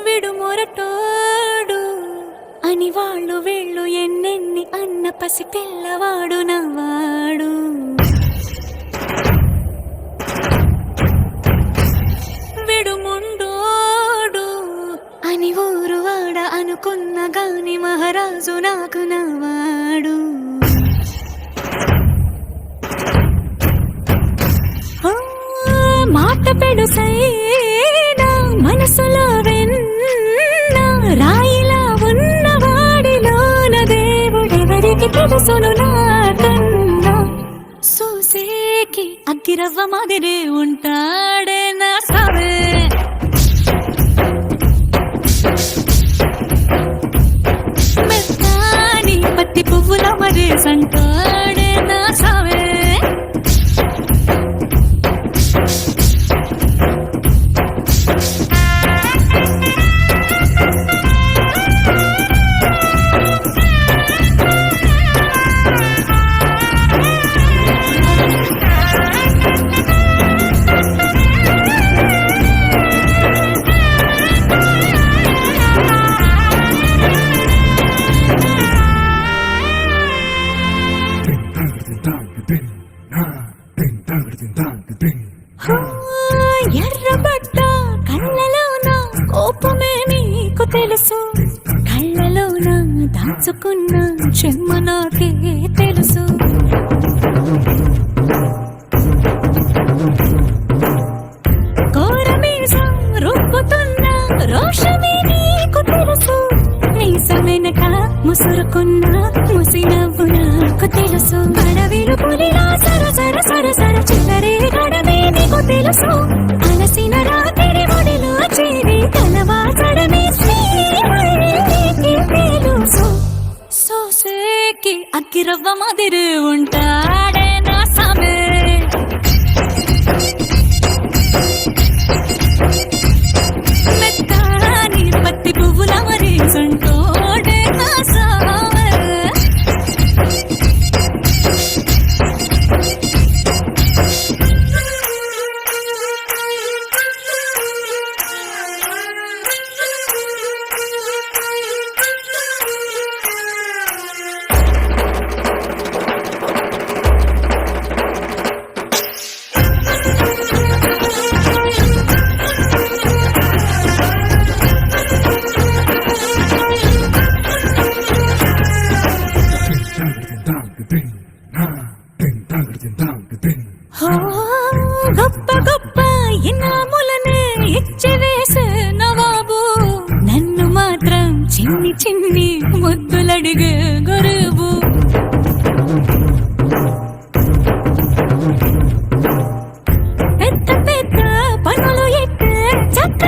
విడుమొరటోడు అని వాళ్ళు వీళ్ళు ఎన్నెన్ని అన్న పసి పిల్లవాడు నవ్వాడు. విడుముండోడు అని ఊరు వాడ అనుకున్న గాని మహారాజు నాకు నవ్వాడు. మాట పెడుసైనా మనసులో వెన్న రాయిలా ఉన్నవాడిలోన దేవుడెవరికి తెలుసును నాకన్నా. సూసేకి అగ్గిరవ్వ మాదిరే ఉంటాడే నా సావే. మెత్తాని పత్తి పువ్వుల మరేసంటాడే నా సావే. ఎర్రబడ్డ కళ్ళలోన కోపమే నీకు తెలుసు, కళ్ళలోన దాచుకున్న చెమ్మ నాకే తెలుసు. కోరమీసం రుబ్బుతున్న రోషమే నీకు తెలుసు, మీసం వెనక ముసురుకున్న ముసినవ్వు నాకు తెలుసు. అడవిలు పులిలా సర సర సర సర చిల్లరే గడమే నీకు తెలుసు, అలసిన రాత్రి ఒడిలో చేరి తలవాసడమే శ్రీకి తెలుసు. సోసేకి అగ్గిరవ్వ మాదిరి ఉంటాడే నా సామే. మెత్తాని పత్తి పువ్వుల మరేసంటోడే నా సామే. గొప్ప గొప్ప ఇనాములనే ఇచ్చి వేసే నవాబు, నన్ను మాత్రం చిన్ని చిన్ని ముద్దులడిగే గురువు. పెద్ద పెద్ద పనులు ఎట్టే చక్క